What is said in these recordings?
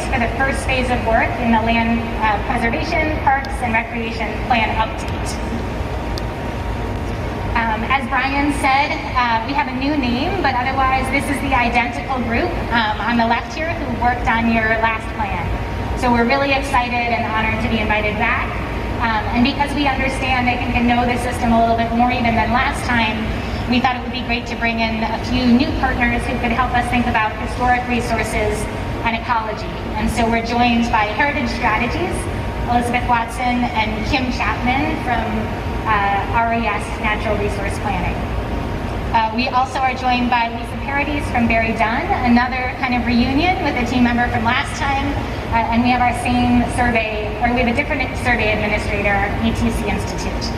for the first phase of work in the Land Preservation, Parks, and Recreation Plan update. As Brian said, we have a new name, but otherwise this is the identical group on the left here who worked on your last plan. So we're really excited and honored to be invited back. And because we understand, I think, and know the system a little bit more even than last time, we thought it would be great to bring in a few new partners who could help us think about historic resources and ecology. And so we're joined by Heritage Strategies, Elizabeth Watson and Kim Chapman from RES Natural Resource Planning. We also are joined by Lisa Paradis from Barry Dunn, another kind of reunion with a team member from last time. And we have our same survey, or we have a different survey administrator, ETC Institute.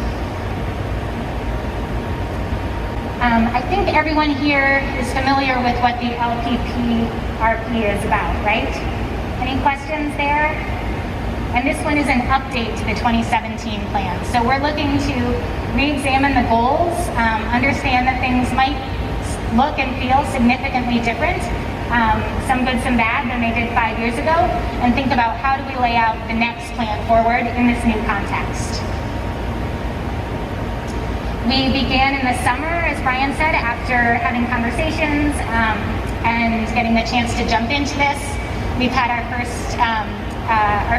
I think everyone here is familiar with what the LPPRP is about, right? Any questions there? And this one is an update to the 2017 plan. So we're looking to re-examine the goals, understand that things might look and feel significantly different, some good, some bad, than they did 5 years ago, and think about how do we lay out the next plan forward in this new context. We began in the summer, as Brian said, after having conversations and getting the chance to jump into this. We've had our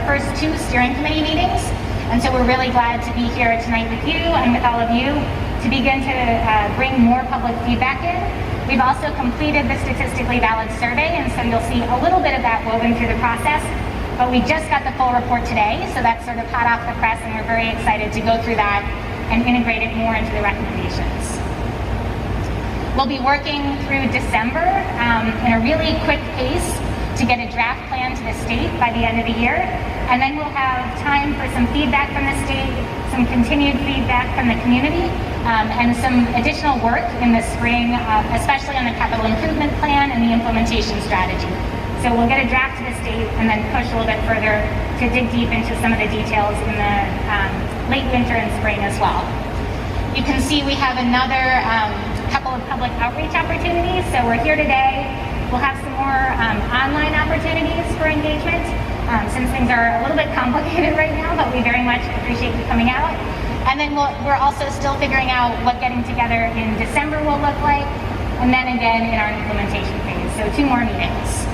first 2 steering committee meetings, and so we're really glad to be here tonight with you and with all of you to begin to bring more public feedback in. We've also completed the statistically valid survey, and so you'll see a little bit of that woven through the process, but we just got the full report today, so that's sort of hot off the press, and we're very excited to go through that and integrate it more into the recommendations. We'll be working through December in a really quick pace to get a draft plan to the state by the end of the year, and then we'll have time for some feedback from the state, some continued feedback from the community, and some additional work in the spring, especially on the capital improvement plan and the implementation strategy. So we'll get a draft to the state and then push a little bit further to dig deep into some of the details in the late winter and spring as well. You can see we have another couple of public outreach opportunities. So we're here today. We'll have some more online opportunities for engagement since things are a little bit complicated right now, but we very much appreciate you coming out. And then we're also still figuring out what getting together in December will look like, and then again in our implementation phase. So 2 more meetings.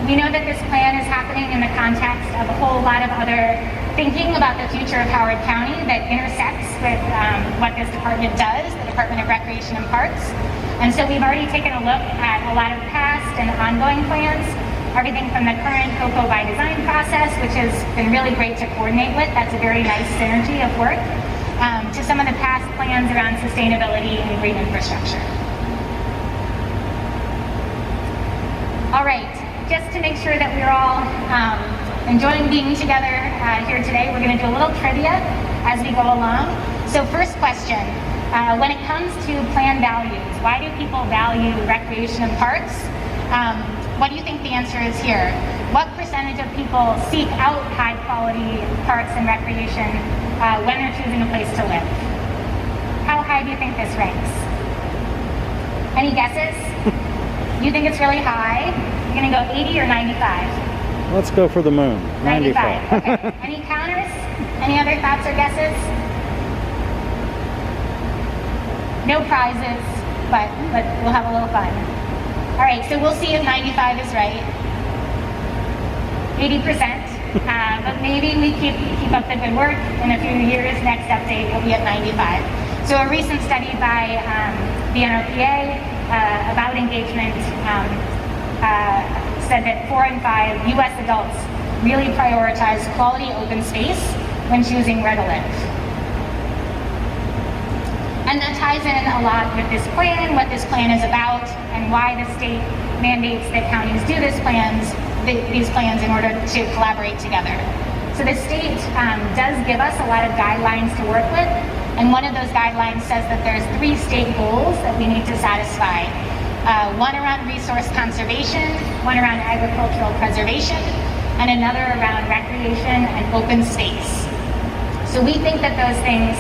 We know that this plan is happening in the context of a whole lot of other thinking about the future of Howard County that intersects with what this department does, the Department of Recreation and Parks. And so we've already taken a look at a lot of past and ongoing plans, everything from the current COCO by design process, which has been really great to coordinate with. That's a very nice synergy of work, to some of the past plans around sustainability and green infrastructure. All right. Just to make sure that we're all enjoying being together here today, we're going to do a little trivia as we go along. So first question, when it comes to plan values, why do people value recreation and parks? What do you think the answer is here? What percentage of people seek out high quality parks and recreation when they're choosing a place to live? How high do you think this ranks? Any guesses? You think it's really high? You're going to go 80 or 95? Let's go for the moon. 95. Okay. Any counters? Any other thoughts or guesses? No prizes, but we'll have a little fun. All right, so we'll see if 95 is right. 80%, but maybe we keep up the good work. In a few years, next update, we'll be at 95. So a recent study by the NRPA about engagement said that 4 in 5 U.S. adults really prioritize quality open space when choosing where to live. And that ties in a lot with this plan, what this plan is about, and why the state mandates that counties do these plans in order to collaborate together. So the state does give us a lot of guidelines to work with, and one of those guidelines says that there's 3 state goals that we need to satisfy. One around resource conservation, one around agricultural preservation, and another around recreation and open space. So we think that those things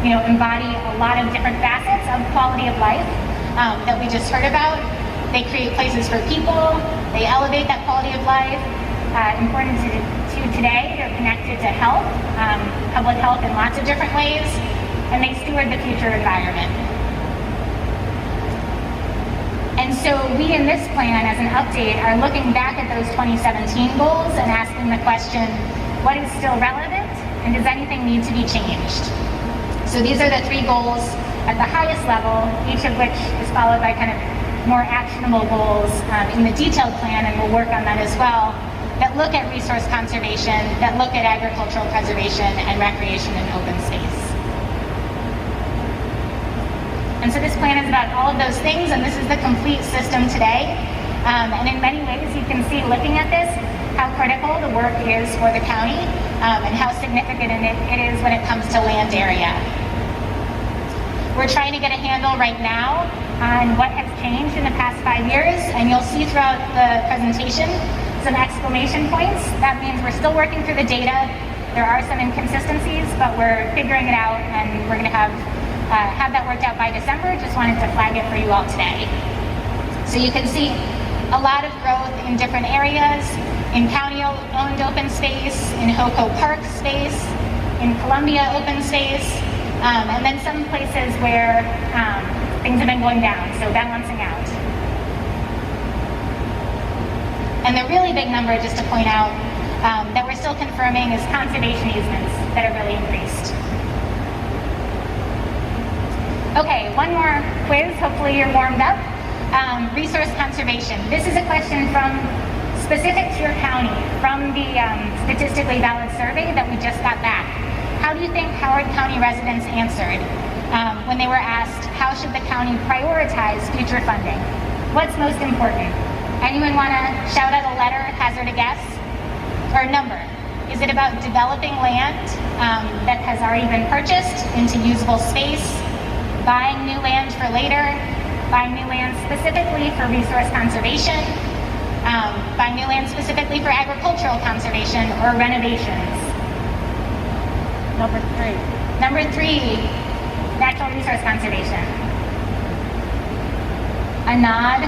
embody a lot of different facets of quality of life that we just heard about. They create places for people. They elevate that quality of life. Important to today, they're connected to health, public health in lots of different ways, and they steward the future environment. And so we in this plan, as an update, are looking back at those 2017 goals and asking the question, what is still relevant, and does anything need to be changed? So these are the 3 goals at the highest level, each of which is followed by kind of more actionable goals in the detailed plan, and we'll work on that as well, that look at resource conservation, that look at agricultural preservation and recreation and open space. And so this plan is about all of those things, and this is the complete system today. And in many ways, you can see, looking at this, how critical the work is for the county and how significant it is when it comes to land area. We're trying to get a handle right now on what has changed in the past 5 years, and you'll see throughout the presentation some exclamation points. That means we're still working through the data. There are some inconsistencies, but we're figuring it out, and we're going to have that worked out by December. Just wanted to flag it for you all today. So you can see a lot of growth in different areas, in county-owned open space, in HOCO Park space, in Columbia open space, and then some places where things have been going down, so balancing out. And the really big number, just to point out, that we're still confirming is conservation easements that are really increased. Okay, one more quiz. Hopefully you're warmed up. Resource conservation. This is a question specific to your county from the statistically valid survey that we just got back. How do you think Howard County residents answered when they were asked, how should the county prioritize future funding? What's most important? Anyone want to shout out a letter, hazard a guess, or a number? Is it about developing land that has already been purchased into usable space, buying new land for later, buying new land specifically for resource conservation, buying new land specifically for agricultural conservation, or renovations? Number 3. Number 3, natural resource conservation. A nod.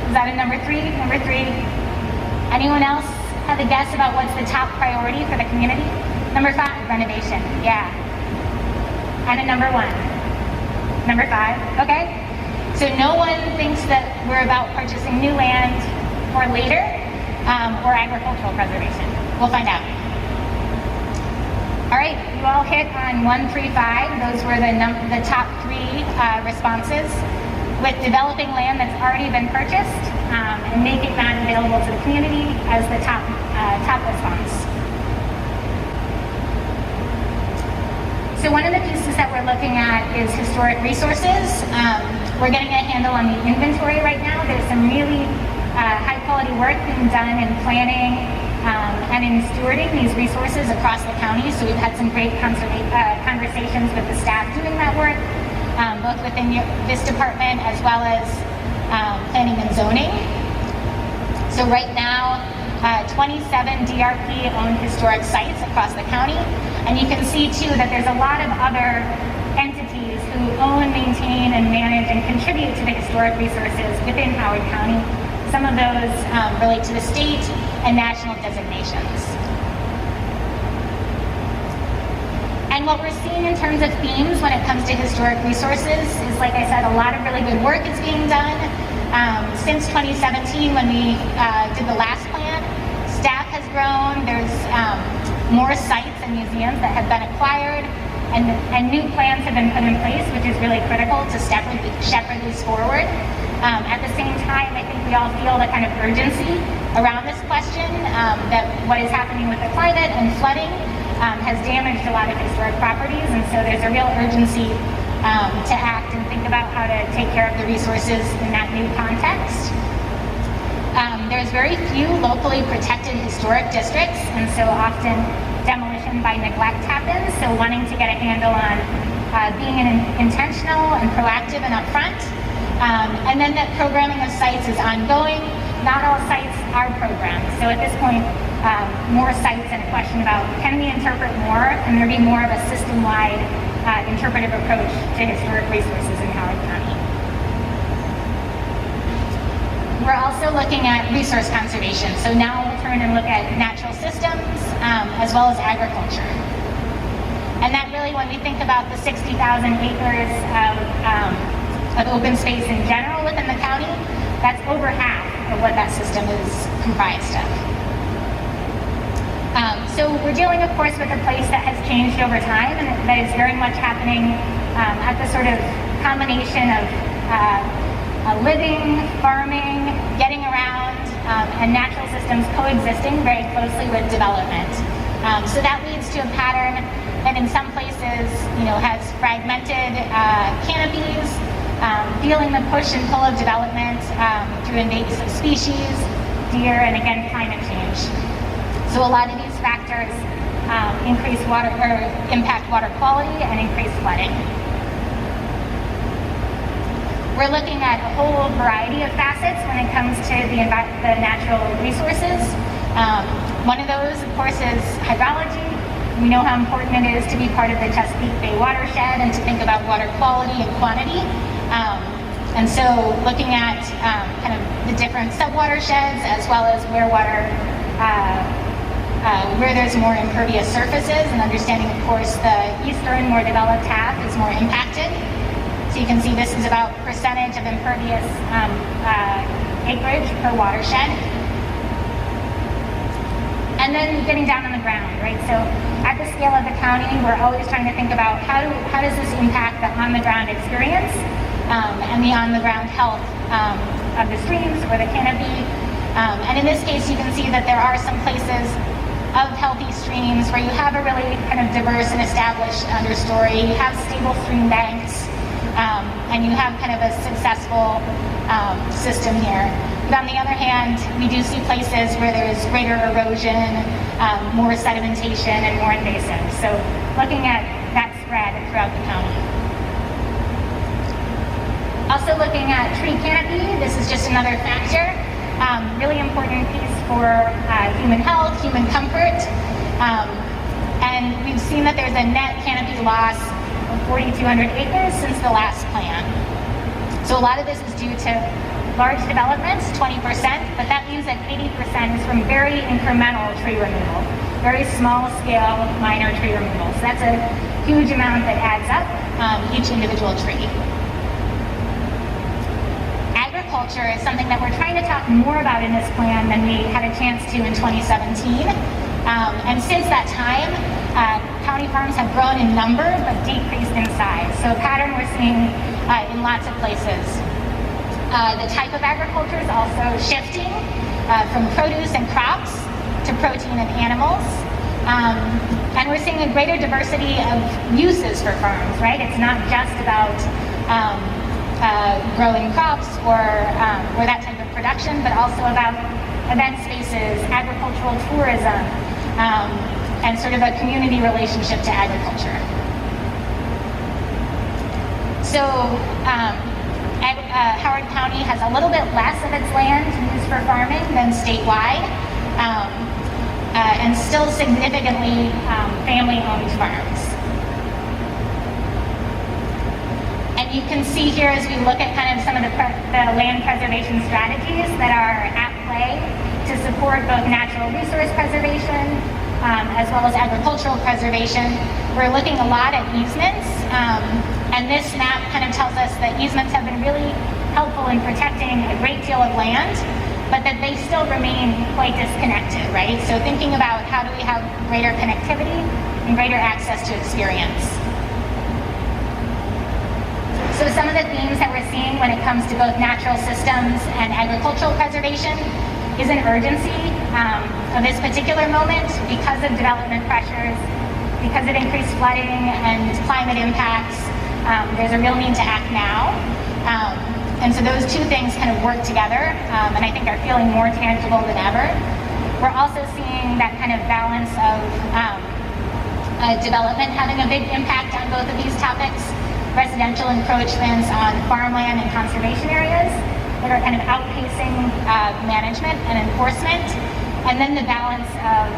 Is that a number 3? Number 3. Anyone else have a guess about what's the top priority for the community? Number 5, renovation. Yeah. And a number 1. Number 5. Okay. So no one thinks that we're about purchasing new land for later or agricultural preservation. We'll find out. All right. You all hit on 1, 3, 5. Those were the top 3 responses, with developing land that's already been purchased and making that available to the community as the top response. So one of the pieces that we're looking at is historic resources. We're getting a handle on the inventory right now. There's some really high quality work being done in planning and in stewarding these resources across the county. So we've had some great conversations with the staff doing that work, both within this department as well as planning and zoning. So right now, 27 DRP-owned historic sites across the county. And you can see too that there's a lot of other entities who own, maintain, and manage and contribute to the historic resources within Howard County. Some of those relate to the state and national designations. And what we're seeing in terms of themes when it comes to historic resources is, like I said, a lot of really good work is being done. Since 2017, when we did the last plan, staff has grown. There's more sites and museums that have been acquired, and new plans have been put in place, which is really critical to shepherd these forward. At the same time, I think we all feel the kind of urgency around this question, that what is happening with the climate and flooding has damaged a lot of historic properties, and so there's a real urgency to act and think about how to take care of the resources in that new context. There's very few locally protected historic districts, and so often demolition by neglect happens. So wanting to get a handle on being intentional and proactive and upfront. And then that programming of sites is ongoing. Not all sites are programmed. So at this point, more sites and a question about, can we interpret more? And there be more of a system-wide interpretive approach to historic resources in Howard County. we're also looking at resource conservation. So now we'll turn and look at natural systems as well as agriculture. And that really, when we think about the 60,000 acres of open space in general within the county, that's over half of what that system is comprised of. So we're dealing, of course, with a place that has changed over time, and that is very much happening at the sort of combination of living, farming, getting around, and natural systems coexisting very closely with development. So that leads to a pattern that in some places, has fragmented canopies, feeling the push and pull of development through invasive species, deer, and again, climate change. So a lot of these factors increase water or impact water quality and increase flooding. We're looking at a whole variety of facets when it comes to the natural resources. One of those, of course, is hydrology. We know how important it is to be part of the Chesapeake Bay watershed and to think about water quality and quantity. And so looking at kind of the different subwatersheds as well as where there's more impervious surfaces, and understanding, of course, the eastern, more developed half is more impacted. So you can see this is about percentage of impervious acreage per watershed. And then getting down on the ground, right? So at the scale of the county, we're always trying to think about how does this impact the on-the-ground experience and the on-the-ground health of the streams or the canopy. And in this case, you can see that there are some places of healthy streams where you have a really kind of diverse and established understory. You have stable stream banks, and you have kind of a successful system here. But on the other hand, we do see places where there's greater erosion, more sedimentation, and more invasive. So looking at that spread throughout the county. Also looking at tree canopy, this is just another factor. Really important piece for human health, human comfort. And we've seen that there's a net canopy loss of 4,200 acres since the last plan. So a lot of this is due to large developments, 20%, but that means that 80% is from very incremental tree removal, very small scale, minor tree removal. So that's a huge amount that adds up each individual tree. Agriculture is something that we're trying to talk more about in this plan than we had a chance to in 2017. And since that time, county farms have grown in number but decreased in size. So a pattern we're seeing in lots of places. The type of agriculture is also shifting from produce and crops to protein and animals. And we're seeing a greater diversity of uses for farms, right? It's not just about growing crops or that type of production, but also about event spaces, agricultural tourism, and sort of a community relationship to agriculture. So Howard County has a little bit less of its land used for farming than statewide, and still significantly family-owned farms. And you can see here as we look at kind of some of the land preservation strategies that are at play to support both natural resource preservation as well as agricultural preservation. We're looking a lot at easements, and this map kind of tells us that easements have been really helpful in protecting a great deal of land, but that they still remain quite disconnected, right? So thinking about how do we have greater connectivity and greater access to experience. So some of the themes that we're seeing when it comes to both natural systems and agricultural preservation is an urgency of this particular moment because of development pressures, because of increased flooding and climate impacts. There's a real need to act now. And so those two things kind of work together, and I think are feeling more tangible than ever. We're also seeing that kind of balance of development having a big impact on both of these topics. Residential encroachments on farmland and conservation areas that are kind of outpacing management and enforcement, and then the balance of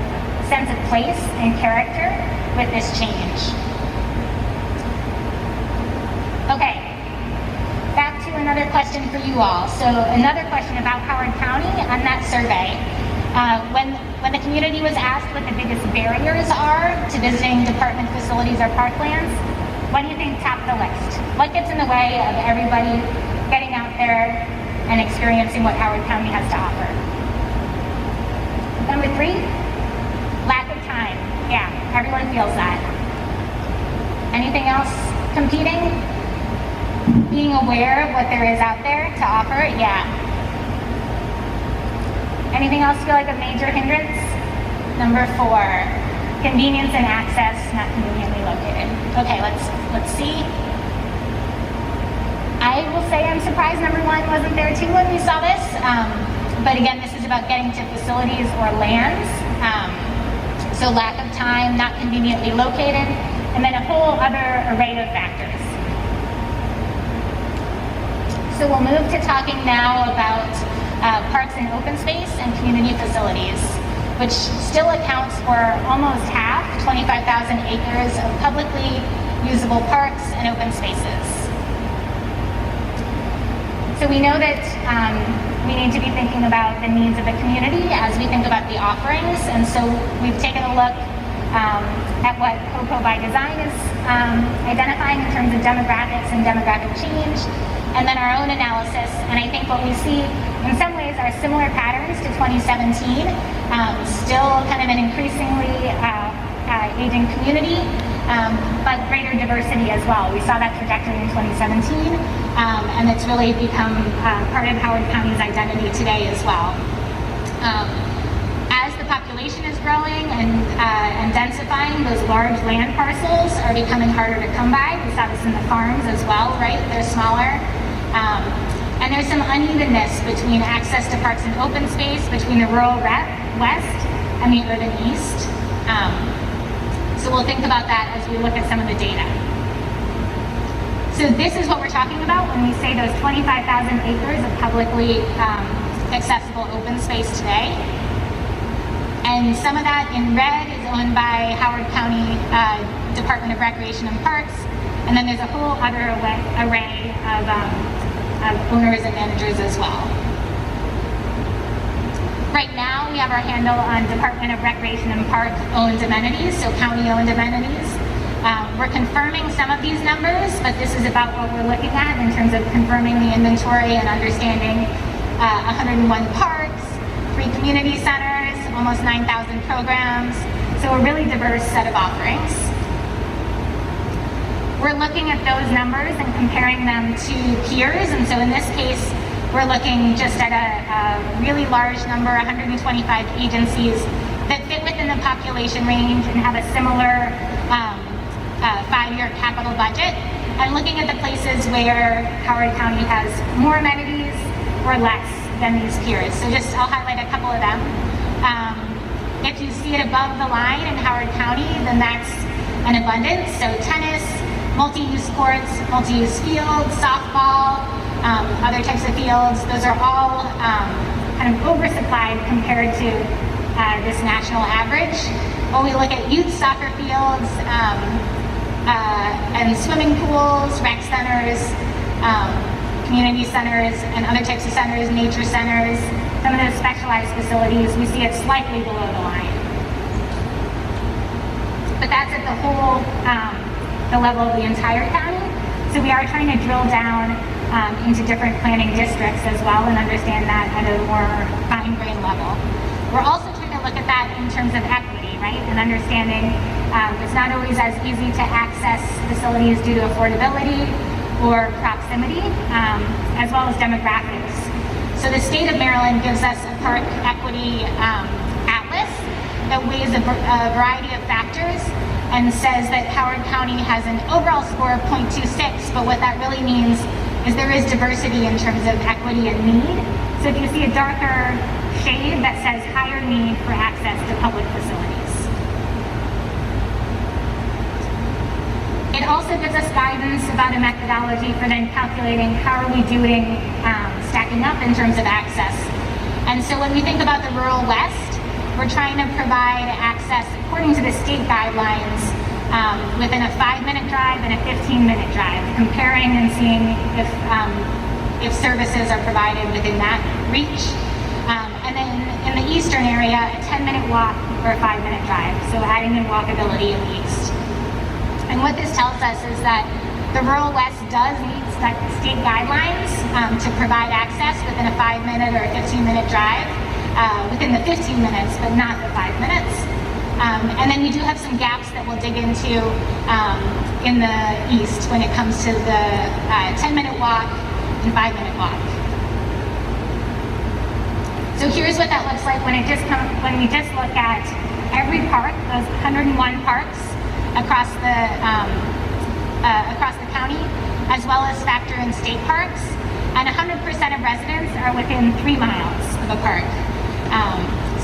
sense of place and character with this change. Okay, back to an another question for you all. So another question about Howard County on that survey. When the community was asked what the biggest barriers are to visiting department facilities or parklands, what do you think topped the list? What gets in the way of everybody getting out there and experiencing what Howard County has to offer? Number 3, lack of time. Yeah, everyone feels that. Anything else competing? Being aware of what there is out there to offer? Yeah. Anything else feel like a major hindrance? Number 4, convenience and access not conveniently located. Okay, let's see. I will say I'm surprised number 1 wasn't there too when we saw this. But again, this is about getting to facilities or lands. So lack of time, not conveniently located, and then a whole other array of factors. So we'll move to talking now about parks and open space and community facilities, which still accounts for almost half, 25,000 acres of publicly usable parks and open spaces. So we know that we need to be thinking about the needs of the community as we think about the offerings, and so we've taken a look at what COPO by Design is identifying in terms of demographics and demographic change, and then our own analysis. And I think what we see in some ways are similar patterns to 2017, still kind of an increasingly aging community, but greater diversity as well. We saw that trajectory in 2017, and it's really become part of Howard County's identity today as well. As the population is growing and densifying, those large land parcels are becoming harder to come by. We saw this in the farms as well, right? They're smaller. And there's some unevenness between access to parks and open space between the rural west and the urban east. So we'll think about that as we look at some of the data. So this is what we're talking about when we say those 25,000 acres of publicly accessible open space today. And some of that in red is owned by Howard County Department of Recreation and Parks. And then there's a whole other array of owners and managers as well. Right now, we have our handle on Department of Recreation and Park owned amenities, so county-owned amenities. We're confirming some of these numbers, but this is about what we're looking at in terms of confirming the inventory and understanding 101 parks, 3 community centers, almost 9,000 programs, so a really diverse set of offerings. We're looking at those numbers and comparing them to peers, and so in this case, we're looking just at a really large number, 125 agencies that fit within the population range and have a similar 5-year capital budget, and looking at the places where Howard County has more amenities or less than these peers. So just, I'll highlight a couple of them. If you see it above the line in Howard County, then that's an abundance. So tennis, multi-use courts, multi-use fields, softball, other types of fields, those are all kind of oversupplied compared to this national average. When we look at youth soccer fields and swimming pools, rec centers, community centers, and other types of centers, nature centers, some of those specialized facilities, we see it slightly below the line. But that's at the whole, the level of the entire county. So we are trying to drill down into different planning districts as well and understand that at a more fine-grained level. We're also trying to look at that in terms of equity, right? And understanding it's not always as easy to access facilities due to affordability or proximity, as well as demographics. So the state of Maryland gives us a park equity atlas that weighs a variety of factors and says that Howard County has an overall score of 0.26, but what that really means is there is diversity in terms of equity and need. So if you see a darker shade that says higher need for access to public facilities. It also gives us guidance about a methodology for then calculating how are we doing stacking up in terms of access. And so when we think about the rural west, we're trying to provide access according to the state guidelines within a 5-minute drive and a 15-minute drive, comparing and seeing if if services are provided within that reach. And then in the eastern area, a 10-minute walk or a 5-minute drive, so adding in walkability in the east. And what this tells us is that the rural west does meet state guidelines to provide access within a 5-minute or a 15-minute drive, within the 15 minutes, but not the 5 minutes. And then we do have some gaps that we'll dig into in the east when it comes to the 10-minute walk and 5-minute walk. So here's what that looks like when we just look at every park, those 101 parks across the county, as well as factor in state parks, and 100% of residents are within 3 miles of a park.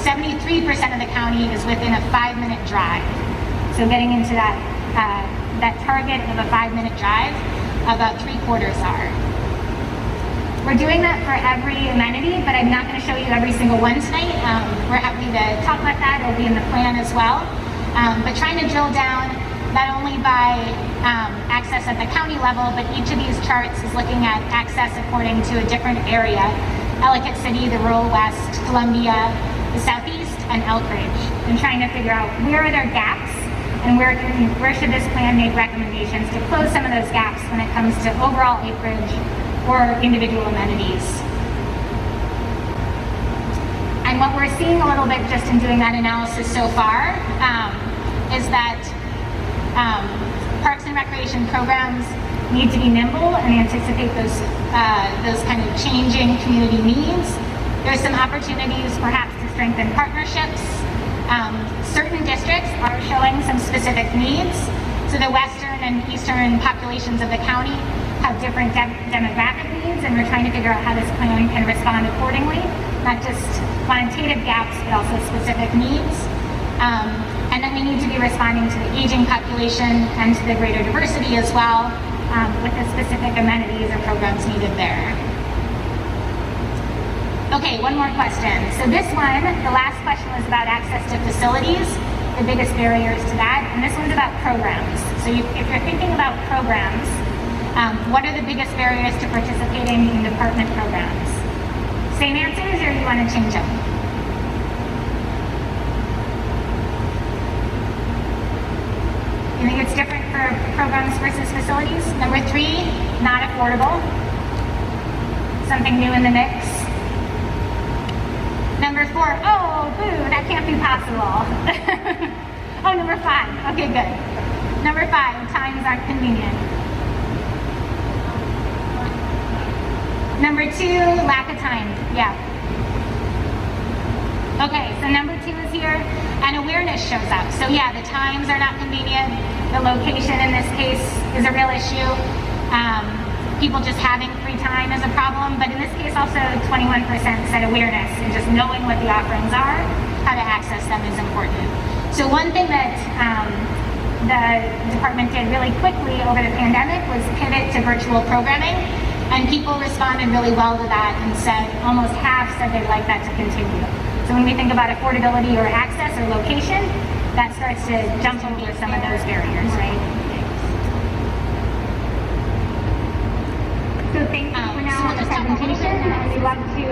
73% of the county is within a 5-minute drive. So getting into that target of a 5-minute drive, about 3/4 are. We're doing that for every amenity, but I'm not going to show you every single one tonight. We're happy to talk about that. It'll be in the plan as well. But trying to drill down not only by access at the county level, but each of these charts is looking at access according to a different area. Ellicott City, the rural west, Columbia, the southeast, and Elkridge. And trying to figure out where are there gaps and where should this plan make recommendations to close some of those gaps when it comes to overall acreage or individual amenities. And what we're seeing a little bit just in doing that analysis so far is that parks and recreation programs need to be nimble and anticipate those kind of changing community needs. There's some opportunities perhaps to strengthen partnerships. Certain districts are showing some specific needs. So the western and eastern populations of the county have different demographic needs, and we're trying to figure out how this plan can respond accordingly, not just quantitative gaps, but also specific needs. And then we need to be responding to the aging population and to the greater diversity as well, with the specific amenities or programs needed there. Okay, one more question. So this one, the last question was about access to facilities, the biggest barriers to that, and this one's about programs. So if you're thinking about programs, what are the biggest barriers to participating in department programs? Same answers, or you want to change them? You think it's different for programs versus facilities? Number 3, not affordable. Something new in the mix. Number 4, oh, boo, that can't be possible. Oh, number 5, okay, good. Number 5, times aren't convenient. Number 2, lack of time, yeah. Okay, so number 2 is here, and awareness shows up. So yeah, the times are not convenient. The location in this case is a real issue. People just having free time is a problem, but in this case also 21% said awareness and just knowing what the offerings are, how to access them is important. So one thing that the department did really quickly over the pandemic was pivot to virtual programming, and people responded really well to that and said, almost half said they'd like that to continue. So when we think about affordability or access or location, that starts to jump over some of those barriers, right? So thank you for now for the presentation, and we'd love to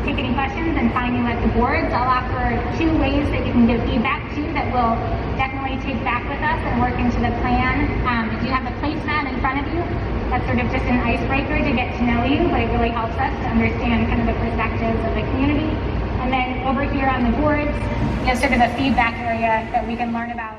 take any questions and find you at the boards. I'll offer 2 ways that you can give feedback to that we'll definitely take back with us and work into the plan. If you have a placemat in front of you, that's sort of just an icebreaker to get to know you, but it really helps us to understand kind of the perspectives of the community. And then over here on the boards, you have sort of a feedback area that we can learn about